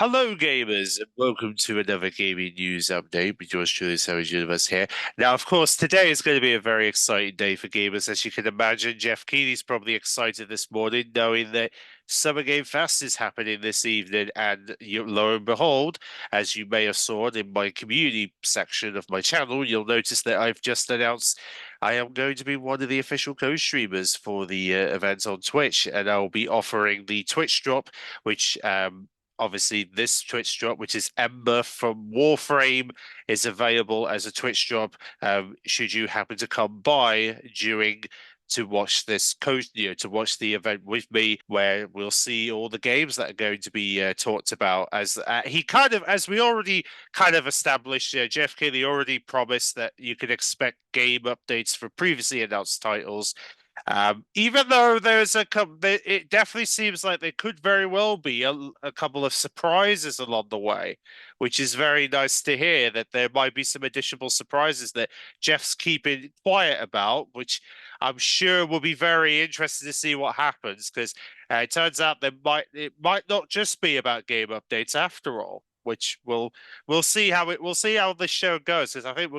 Hello, gamers, and welcome to another gaming news update with yours truly, Savage Universe here. Now, of course, today is going to be a very exciting day for gamers, as you can imagine. Jeff Keighley's probably excited this morning, knowing that Summer Game Fest is happening this evening, and lo and behold, as you may have saw in my community section of my channel, you'll notice that I've just announced I am going to be one of the official co-streamers for the event on Twitch, and I'll be offering the Twitch drop, which obviously this Twitch drop, which is Ember from Warframe, is available as a Twitch drop. Should you happen to come by during to watch this to watch the event with me, where we'll see all the games that are going to be talked about. As as we already kind of established, Jeff Keighley already promised that you could expect game updates for previously announced titles. Even though there's it definitely seems like there could very well be a couple of surprises along the way, which is very nice to hear that there might be some additional surprises that Jeff's keeping quiet about, which I'm sure will be very interesting to see what happens because it turns out it might not just be about game updates after all. Which we'll see we'll see how the show goes because I think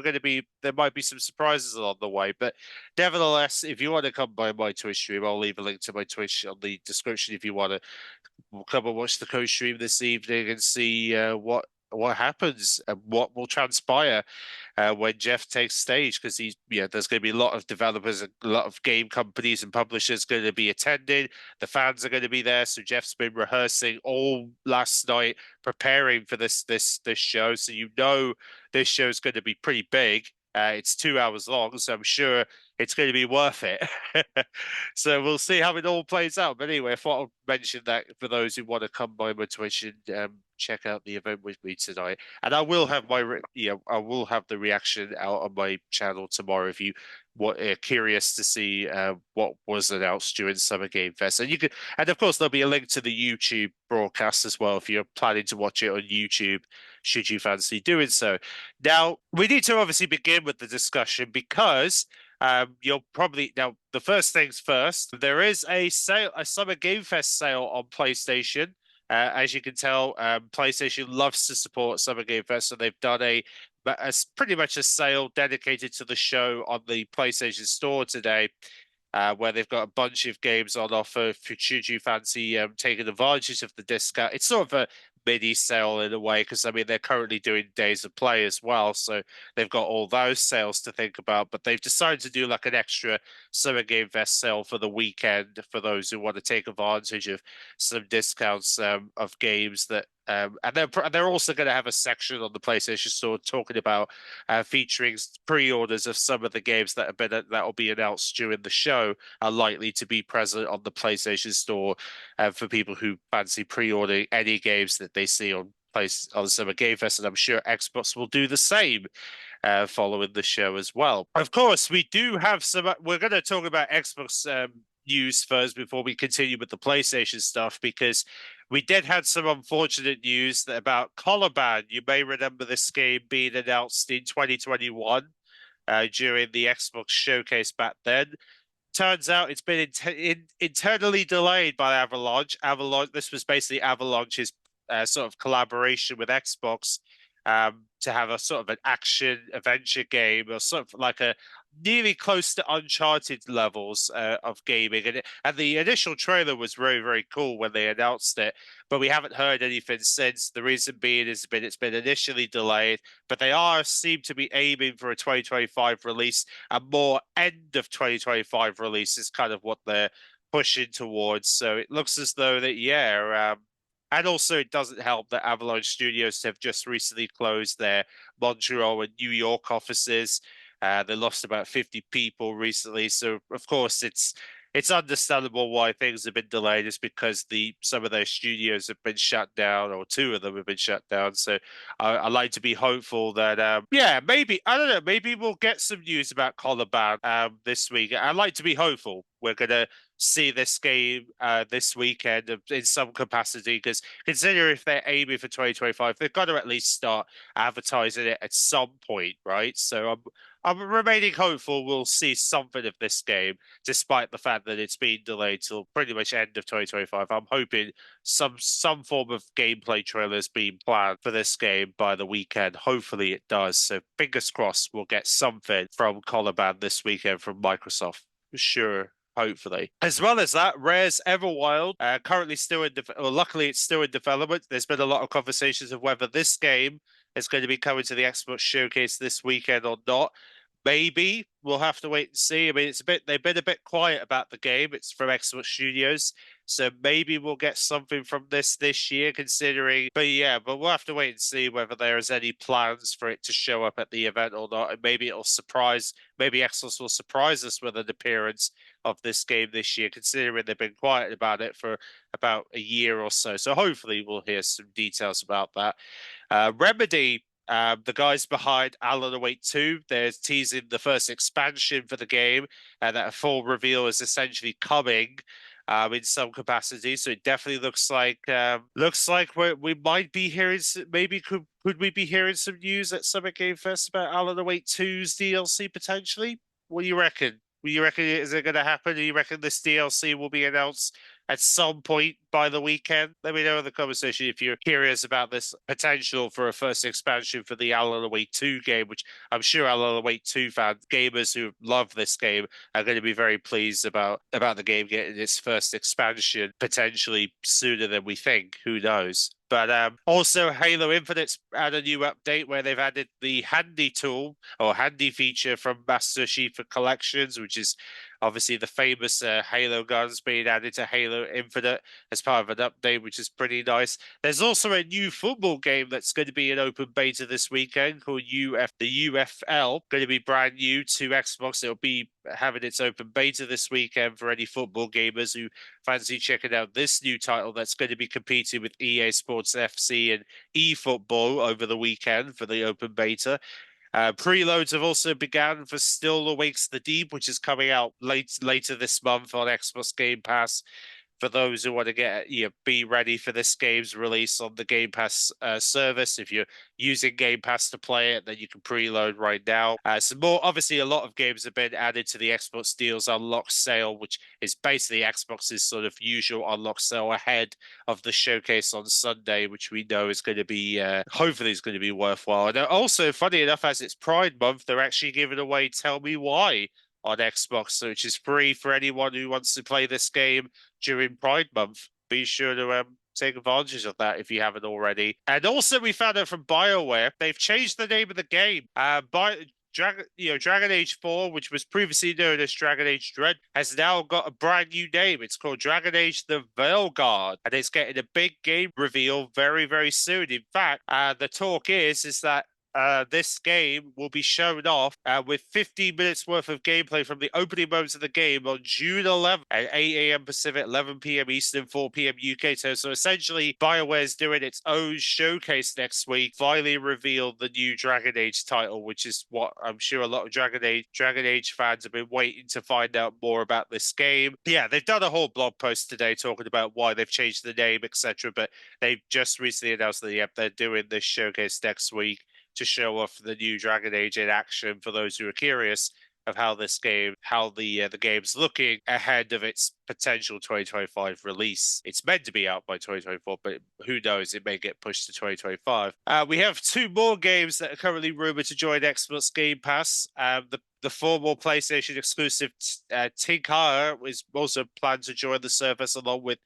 there might be some surprises along the way, but nevertheless, if you want to come by my Twitch stream, I'll leave a link to my Twitch on the description if you want to come and watch the co-stream this evening and see what happens and what will transpire when Jeff takes stage. Because there's going to be a lot of developers, and a lot of game companies and publishers going to be attending. The fans are going to be there, so Jeff's been rehearsing all last night, preparing for this show. So this show is going to be pretty big. It's 2 hours long, so I'm sure it's going to be worth it. So we'll see how it all plays out. But anyway, I thought I'd mention that for those who want to come by my Twitch and check out the event with me tonight. And I will have I will have the reaction out on my channel tomorrow if you curious to see what was announced during Summer Game Fest. And of course there'll be a link to the YouTube broadcast as well if you're planning to watch it on YouTube, should you fancy doing so. Now, we need to obviously begin with the discussion because you'll probably now the first things first. There is a Summer Game Fest sale on PlayStation. As you can tell, PlayStation loves to support Summer Game Fest, so they've done pretty much a sale dedicated to the show on the PlayStation Store today, where they've got a bunch of games on offer for should you fancy taking advantage of the discount. It's sort of a mini sale in a way because I mean they're currently doing days of play as well, so they've got all those sales to think about. But they've decided to do like an extra Summer Game Fest sale for the weekend for those who want to take advantage of some discounts of games that and they're also going to have a section on the PlayStation Store talking about featuring pre-orders of some of the games that will be announced during the show are likely to be present on the PlayStation Store for people who fancy pre-ordering any games that they see on Summer Game Fest, and I'm sure Xbox will do the same following the show as well. Of course, we do have some. We're going to talk about Xbox news first before we continue with the PlayStation stuff because we did have some unfortunate news about Coloban. You may remember this game being announced in 2021 during the Xbox showcase back then. Turns out it's been internally delayed by Avalanche. This was basically Avalanche's sort of collaboration with Xbox to have a sort of an action adventure game or sort of like a nearly close to Uncharted levels of gaming. And the initial trailer was very, very cool when they announced it, but we haven't heard anything since. The reason being it's been initially delayed, but they seem to be aiming for a 2025 release. A more end of 2025 release is kind of what they're pushing towards. So it looks as though that and also, it doesn't help that Avalanche Studios have just recently closed their Montreal and New York offices. They lost about 50 people recently, so of course it's understandable why things have been delayed. It's because some of those studios have been shut down, or two of them have been shut down. So I like to be hopeful that maybe I don't know, maybe we'll get some news about Coloban this week. I like to be hopeful we're gonna see this game this weekend in some capacity because consider if they're aiming for 2025, they've got to at least start advertising it at some point, right? So I'm remaining hopeful we'll see something of this game, despite the fact that it's been delayed till pretty much end of 2025. I'm hoping some form of gameplay trailer is being planned for this game by the weekend. Hopefully it does. So fingers crossed we'll get something from Colaban this weekend from Microsoft. For sure. Hopefully. As well as that, Rare's Everwild, currently still in, well, luckily it's still in development. There's been a lot of conversations of whether this game is going to be coming to the Xbox Showcase this weekend or not. Maybe we'll have to wait and see. I mean, they've been a bit quiet about the game. It's from Xbox Studios, so maybe we'll get something from this year, considering. But yeah, but we'll have to wait and see whether there is any plans for it to show up at the event or not. And maybe it'll surprise. Maybe Xbox will surprise us with an appearance of this game this year, considering they've been quiet about it for about a year or so. So hopefully we'll hear some details about that. Remedy, the guys behind Alan Wake 2, they're teasing the first expansion for the game, and that a full reveal is essentially coming in some capacity. So it definitely looks like we might be hearing maybe could we be hearing some news at Summer Game Fest about Alan Wake 2's DLC potentially? What do you reckon? What do you reckon is it going to happen? Do you reckon this DLC will be announced at some point by the weekend? Let me know in the conversation if you're curious about this potential for a first expansion for the Alan Wake 2 game, which I'm sure Alan Wake 2 fans, gamers who love this game, are going to be very pleased about the game getting its first expansion potentially sooner than we think. Who knows? But also, Halo Infinite's had a new update where they've added the handy tool or handy feature from Master Chief Collections, which is obviously the famous Halo guns being added to Halo Infinite as part of an update, which is pretty nice. There's also a new football game that's going to be in open beta this weekend called the UFL, going to be brand new to Xbox. It'll be having its open beta this weekend for any football gamers who fancy checking out this new title that's going to be competing with EA Sports FC and eFootball over the weekend for the open beta. Preloads have also begun for Still Awakes the Deep, which is coming out later this month on Xbox Game Pass. For those who want to be ready for this game's release on the Game Pass service, if you're using Game Pass to play it, then you can preload right now. Obviously, a lot of games have been added to the Xbox Deals Unlock sale, which is basically Xbox's sort of usual unlock sale ahead of the showcase on Sunday, which we know is going to be hopefully is going to be worthwhile. And also, funny enough, as it's Pride Month, they're actually giving away Tell Me Why on Xbox, which is free for anyone who wants to play this game during Pride Month. Be sure to take advantage of that if you haven't already. And also, we found out from BioWare they've changed the name of the game. Dragon Age 4, which was previously known as Dragon Age Dread, has now got a brand new name. It's called Dragon Age The Veilguard, and it's getting a big game reveal very, very soon. In fact, the talk is that this game will be shown off with 15 minutes worth of gameplay from the opening moments of the game on June 11th at 8 a.m. Pacific, 11 p.m. Eastern, 4 p.m. UK time. So essentially, BioWare's doing its own showcase next week, finally reveal the new Dragon Age title, which is what I'm sure a lot of Dragon Age fans have been waiting to find out more about this game. Yeah, they've done a whole blog post today talking about why they've changed the name, etc. But they've just recently announced that they're doing this showcase next week to show off the new Dragon Age in action for those who are curious of how the game's looking ahead of its potential 2025 release. It's meant to be out by 2024, but who knows? It may get pushed to 2025. We have two more games that are currently rumored to join Xbox Game Pass. The former PlayStation exclusive Tinkara is also planned to join the service along with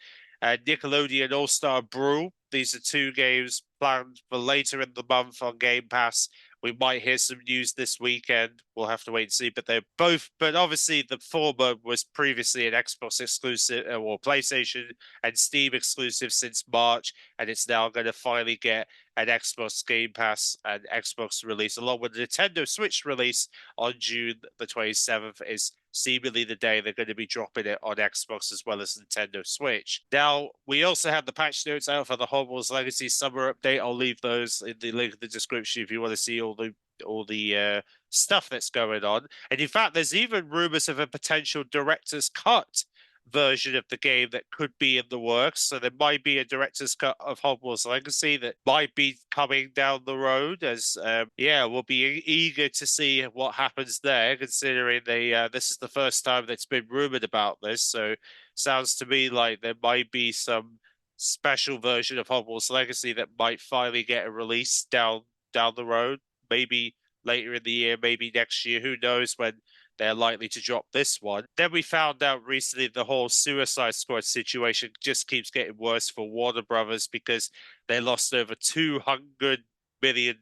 Nickelodeon All-Star Brawl. These are two games planned for later in the month on Game Pass. We might hear some news this weekend. We'll have to wait and see. But they're both. But obviously, the former was previously an Xbox exclusive or PlayStation and Steam exclusive since March, and it's now going to finally get an Xbox Game Pass and Xbox release, along with the Nintendo Switch release on June the 27th. Is seemingly the day they're going to be dropping it on Xbox as well as Nintendo Switch. Now, we also have the patch notes out for the Hogwarts Legacy Summer Update. I'll leave those in the link in the description if you want to see all the stuff that's going on. And in fact, there's even rumors of a potential director's cut version of the game that could be in the works. So there might be a director's cut of Hogwarts Legacy that might be coming down the road. As yeah, we'll be eager to see what happens there, considering this is the first time that's been rumored about this. So sounds to me like there might be some special version of Hogwarts Legacy that might finally get a release down the road, maybe later in the year, maybe next year. Who knows when they're likely to drop this one. Then we found out recently the whole Suicide Squad situation just keeps getting worse for Warner Brothers because they lost over $200 million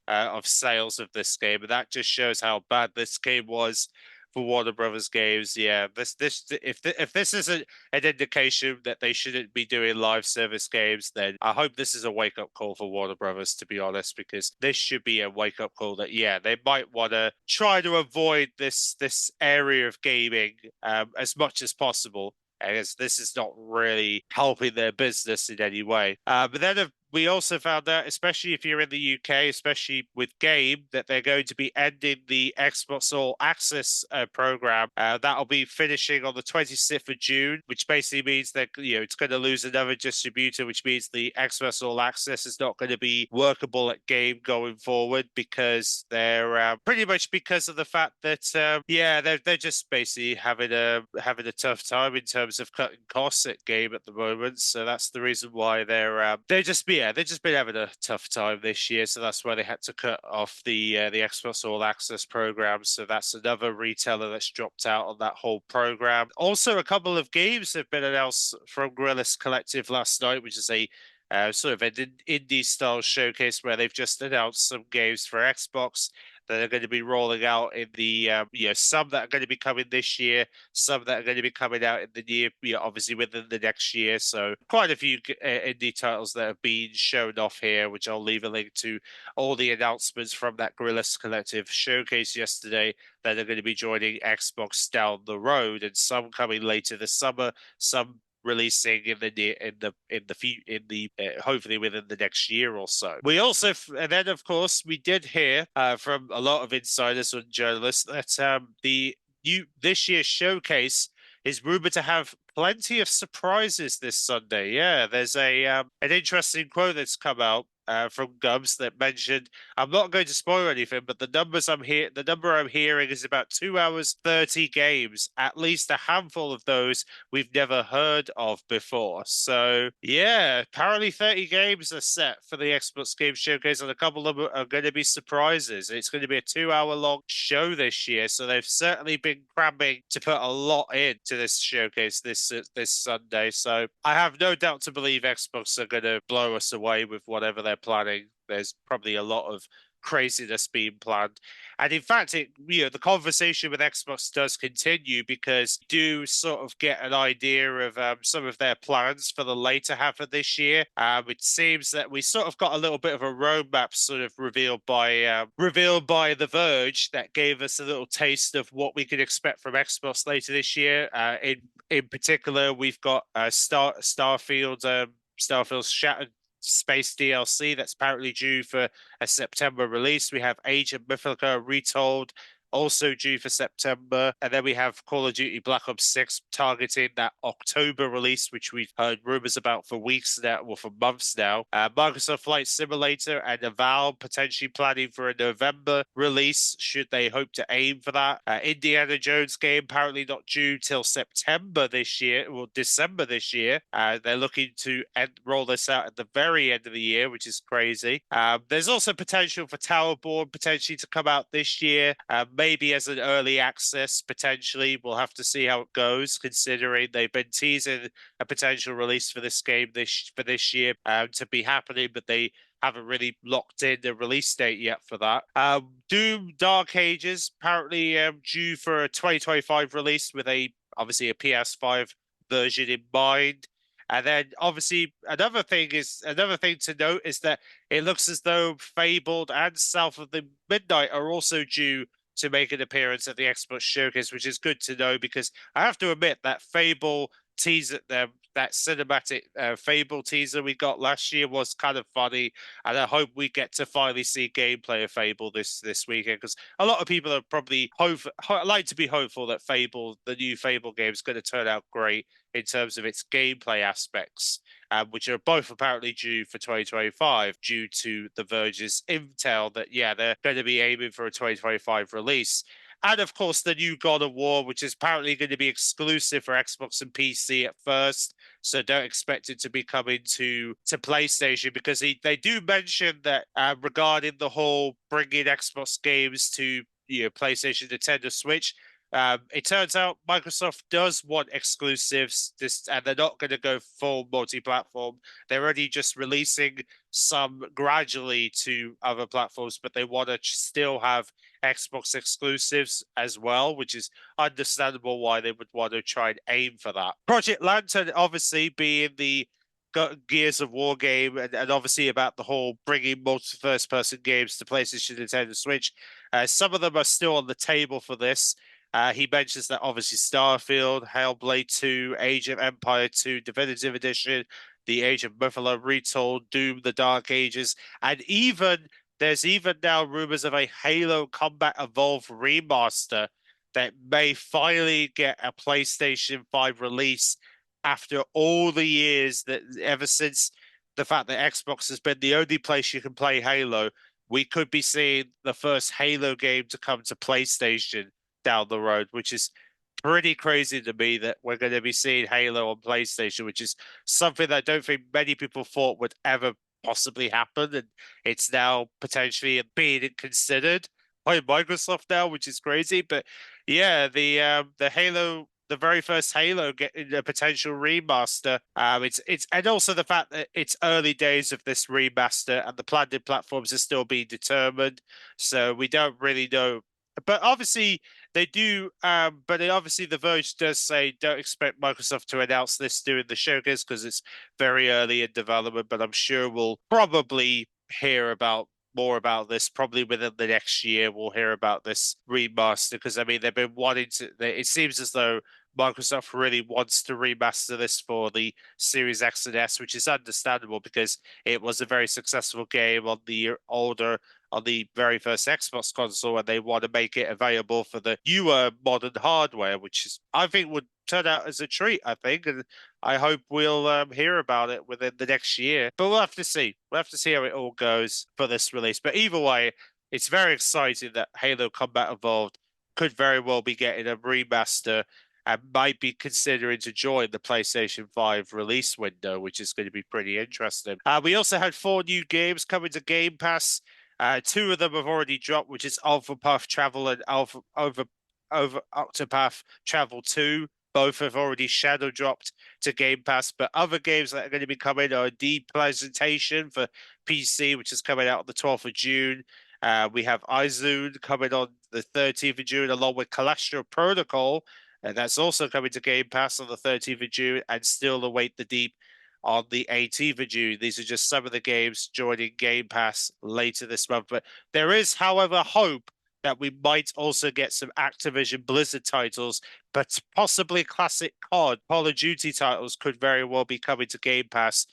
of sales of this game, and that just shows how bad this game was for Warner Brothers games. Yeah, if this isn't an indication that they shouldn't be doing live service games, then I hope this is a wake up call for Warner Brothers, to be honest, because this should be a wake up call that yeah, they might want to try to avoid this area of gaming as much as possible, as this is not really helping their business in any way. But then we also found out, especially if you're in the UK, especially with Game, that they're going to be ending the Xbox All Access program. That'll be finishing on the 26th of June, which basically means that it's going to lose another distributor, which means the Xbox All Access is not going to be workable at Game going forward because they're pretty much because of the fact that yeah, they're just basically having a tough time in terms of cutting costs at Game at the moment. So that's the reason why they're just yeah, they've just been having a tough time this year, so that's why they had to cut off the Xbox All Access program. So that's another retailer that's dropped out on that whole program. Also, a couple of games have been announced from Guerrillas Collective last night, which is a sort of an indie style showcase where they've just announced some games for Xbox that are going to be rolling out in the some that are going to be coming this year, some that are going to be coming out in the near, obviously within the next year. So quite a few indie titles that have been shown off here, which I'll leave a link to all the announcements from that Guerrillas Collective showcase yesterday that are going to be joining Xbox down the road, and some coming later this summer, some releasing in the near in the hopefully within the next year or so. We also and then of course we did hear from a lot of insiders and journalists that the new this year's showcase is rumored to have plenty of surprises this Sunday. Yeah, there's a an interesting quote that's come out from Gubs that mentioned, I'm not going to spoil anything, but the number I'm hearing is about 2 hours 30 games. At least a handful of those we've never heard of before. So yeah, apparently 30 games are set for the Xbox Game Showcase, and a couple of them are going to be surprises. It's going to be a 2 hour long show this year, so they've certainly been cramming to put a lot into this showcase this Sunday. So I have no doubt to believe Xbox are going to blow us away with whatever they're planning. There's probably a lot of craziness being planned. And in fact, the conversation with Xbox does continue because you do sort of get an idea of some of their plans for the later half of this year. It seems that we sort of got a little bit of a roadmap sort of revealed by The Verge that gave us a little taste of what we could expect from Xbox later this year. In particular, we've got Starfield's Shattered Space DLC that's apparently due for a September release. We have Age of Mythica Retold, also due for September. And then we have Call of Duty Black Ops 6 targeting that October release, which we've heard rumors about for weeks now, or for months now. Microsoft Flight Simulator and Avowed potentially planning for a November release, should they hope to aim for that. Indiana Jones game apparently not due till September this year, or December this year. They're looking to roll this out at the very end of the year, which is crazy. There's also potential for Towerborn potentially to come out this year. Maybe as an early access, potentially. We'll have to see how it goes, considering they've been teasing a potential release for this game this year to be happening, but they haven't really locked in the release date yet for that. Doom Dark Ages apparently due for a 2025 release with obviously a PS5 version in mind. And then obviously another thing to note is that it looks as though Fabled and South of the Midnight are also due to make an appearance at the Xbox Showcase, which is good to know because I have to admit that Fable teased at them that cinematic Fable teaser we got last year was kind of funny, and I hope we get to finally see gameplay of Fable this weekend because a lot of people are probably like to be hopeful that Fable, the new Fable game, is going to turn out great in terms of its gameplay aspects. Which are both apparently due for 2025 due to the Verge's intel that, yeah, they're going to be aiming for a 2025 release. And of course, the new God of War, which is apparently going to be exclusive for Xbox and PC at first. So don't expect it to be coming to PlayStation because they do mention that regarding the whole bringing Xbox games to PlayStation, Nintendo Switch. It turns out Microsoft does want exclusives, and they're not going to go full multi-platform. They're already just releasing some gradually to other platforms, but they want to still have Xbox exclusives as well, which is understandable why they would want to try and aim for that. Project Lantern, obviously, being the Gears of War game, and obviously about the whole bringing multi first-person games to PlayStation, Nintendo Switch. Some of them are still on the table for this. He mentions that obviously Starfield, Hellblade 2, Age of Empire 2, Definitive Edition, The Age of Mythology Retold, Doom, The Dark Ages, and there's even now rumors of a Halo Combat Evolved remaster that may finally get a PlayStation 5 release after all the years that ever since the fact that Xbox has been the only place you can play Halo. We could be seeing the first Halo game to come to PlayStation down the road, which is pretty crazy to me that we're going to be seeing Halo on PlayStation, which is something that I don't think many people thought would ever possibly happen, and it's now potentially being considered by Microsoft now, which is crazy. But yeah, the Halo, the very first Halo getting a potential remaster. It's and also the fact that it's early days of this remaster and the planned platforms are still being determined, so we don't really know. But obviously they do. Obviously the Verge does say don't expect Microsoft to announce this during the showcase because it's very early in development. But I'm sure we'll probably hear about more about this probably within the next year. We'll hear about this remaster because I mean they've been wanting to. It seems as though Microsoft really wants to remaster this for the Series X and S, which is understandable because it was a very successful game on the very first Xbox console, and they want to make it available for the newer modern hardware, which is I think would turn out as a treat. I think, and I hope we'll hear about it within the next year. But we'll have to see. We'll have to see how it all goes for this release. But either way, it's very exciting that Halo Combat Evolved could very well be getting a remaster and might be considering to join the PlayStation 5 release window, which is going to be pretty interesting. We also had 4 new games coming to Game Pass. 2 of them have already dropped, which is Octopath Travel and Octopath Travel 2. Both have already shadow dropped to Game Pass, but other games that are going to be coming are Deep Presentation for PC, which is coming out on the 12th of June. We have iZoom coming on the 13th of June, along with Calastro Protocol, and that's also coming to Game Pass on the 13th of June, and Still Await the Deep on the 18th of June. These are just some of the games joining Game Pass later this month. But there is, however, hope that we might also get some Activision Blizzard titles, but possibly classic COD, Call of Duty titles could very well be coming to Game Pass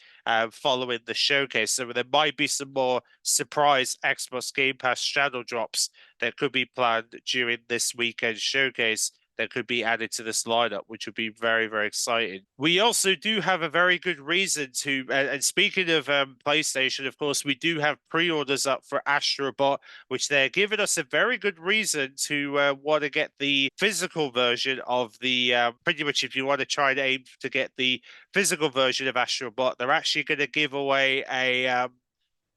following the showcase. So there might be some more surprise Xbox Game Pass shadow drops that could be planned during this weekend showcase that could be added to this lineup, which would be very, very exciting. We also do have a very good reason to, and speaking of PlayStation, of course, we do have pre-orders up for Astrobot, which they're giving us a very good reason to want to get the physical version of the, pretty much if you want to try and aim to get the physical version of Astrobot, they're actually going to give away a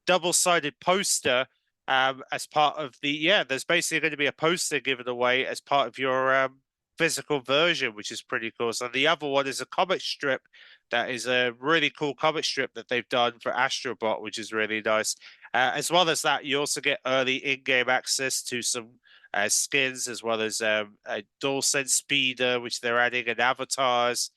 double-sided poster as part of there's basically going to be a poster given away as part of your physical version, which is pretty cool. So the other one is a comic strip that is a really cool comic strip that they've done for Astrobot, which is really nice. As well as that, you also get early in-game access to some skins, as well as a DualSense speeder, which they're adding, and avatars.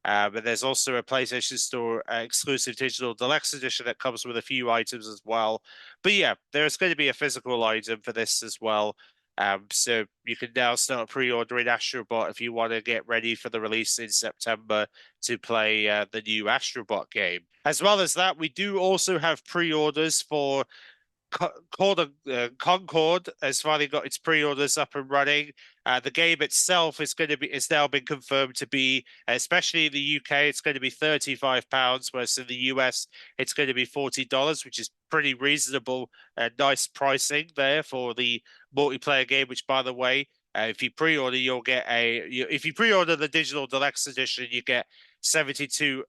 But there's also a PlayStation Store exclusive digital deluxe edition that comes with a few items as well. But yeah, there's going to be a physical item for this as well. So you can now start pre-ordering Astrobot if you want to get ready for the release in September to play the new Astrobot game. As well as that, we do also have pre-orders for called Concord has finally got its pre-orders up and running. The game itself is now been confirmed to be, especially in the UK, it's going to be £35, whereas in the US it's going to be $40, which is pretty reasonable and nice pricing there for the multiplayer game. Which, by the way, if you pre-order, you'll get if you pre-order the digital deluxe edition, you get 72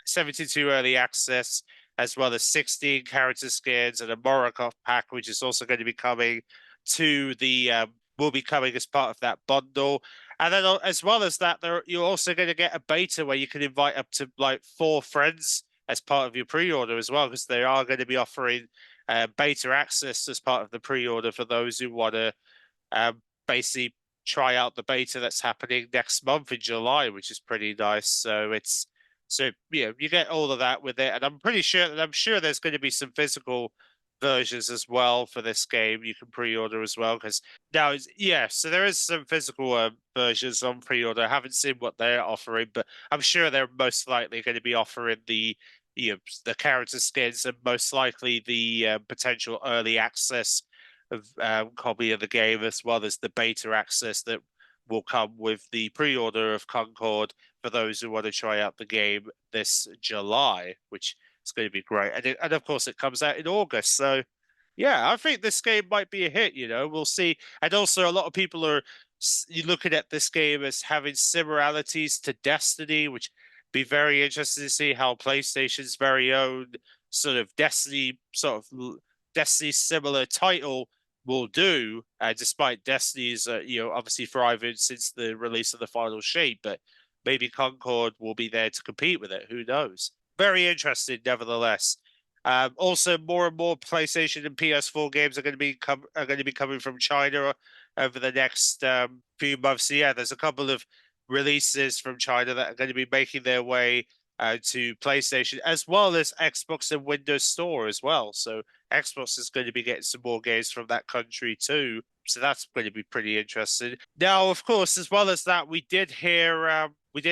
72 early access, as well as 16 character skins and a Morokov pack, which is also going to be coming to the will be coming as part of that bundle. And then as well as that, you're also going to get a beta where you can invite up to like 4 friends as part of your pre-order as well, because they are going to be offering beta access as part of the pre-order for those who want to basically try out the beta that's happening next month in July, which is pretty nice. So yeah, you get all of that with it, and I'm sure there's going to be some physical versions as well for this game you can pre-order as well, because now yeah, so there is some physical versions on pre-order. I haven't seen what they're offering, but I'm sure they're most likely going to be offering the character skins and most likely the potential early access of copy of the game, as well as the beta access that will come with the pre-order of Concord for those who want to try out the game this July, which is going to be great. And of course, it comes out in August. So, yeah, I think this game might be a hit. We'll see. And also, a lot of people are looking at this game as having similarities to Destiny, which be very interesting to see how PlayStation's very own sort of Destiny similar title will do, despite Destiny's, obviously thriving since the release of the final shape. But maybe Concord will be there to compete with it. Who knows? Very interesting, nevertheless. Also, more and more PlayStation and PS4 games are going to be coming from China over the next few months. So, yeah, there's a couple of releases from China that are going to be making their way to PlayStation, as well as Xbox and Windows Store as well. So Xbox is going to be getting some more games from that country too. So that's going to be pretty interesting. Now, of course, as well as that, we did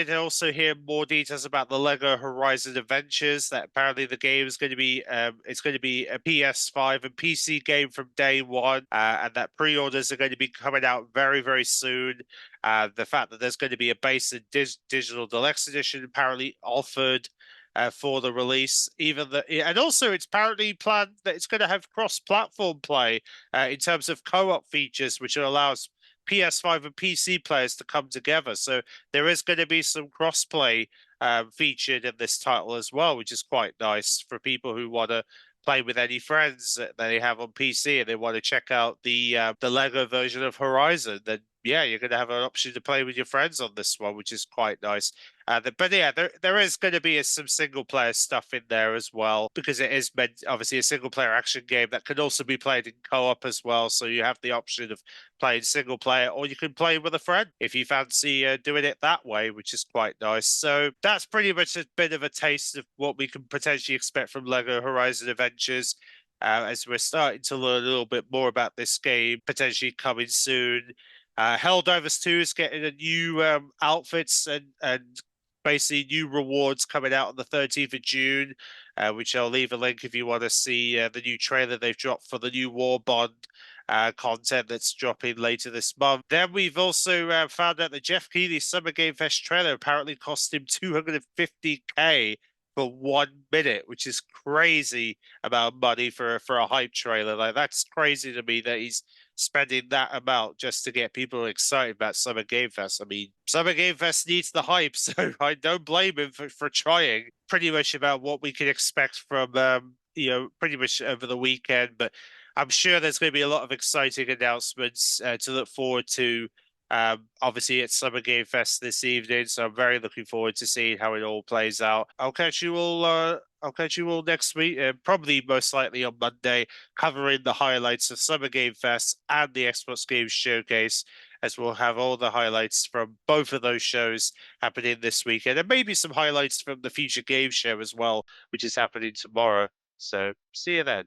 also hear more details about the Lego Horizon Adventures. That apparently the game is going to be it's going to be a PS5 and PC game from day one, and that pre-orders are going to be coming out very, very soon. The fact that there's going to be a base and digital deluxe edition apparently offered for the release, and also it's apparently planned that it's going to have cross-platform play in terms of co-op features, which allows PS5 and PC players to come together. So there is going to be some cross-play featured in this title as well, which is quite nice for people who want to play with any friends that they have on PC and they want to check out the Lego version of Horizon. Then yeah, you're going to have an option to play with your friends on this one, which is quite nice. But yeah, there is going to be some single player stuff in there as well, because it is meant obviously a single player action game that can also be played in co-op as well. So you have the option of playing single player, or you can play with a friend if you fancy doing it that way, which is quite nice. So that's pretty much a bit of a taste of what we can potentially expect from Lego Horizon Adventures. As we're starting to learn a little bit more about this game potentially coming soon. Helldivers 2 is getting a new outfits and basically new rewards coming out on the 13th of June, which I'll leave a link if you want to see the new trailer they've dropped for the new War Bond content that's dropping later this month. Then we've also found out that Jeff Keighley's Summer Game Fest trailer apparently cost him $250K for 1 minute, which is crazy amount of money for a hype trailer. Like, that's crazy to me that he's spending that amount just to get people excited about Summer Game Fest. I mean, Summer Game Fest needs the hype, so I don't blame him for trying. Pretty much about what we can expect from pretty much over the weekend. But I'm sure there's going to be a lot of exciting announcements to look forward to. Obviously, it's Summer Game Fest this evening, so I'm very looking forward to seeing how it all plays out. I'll catch you all. I'll catch you all next week, probably most likely on Monday, covering the highlights of Summer Game Fest and the Xbox Games Showcase, as we'll have all the highlights from both of those shows happening this weekend, and maybe some highlights from the Future Game Show as well, which is happening tomorrow. So see you then.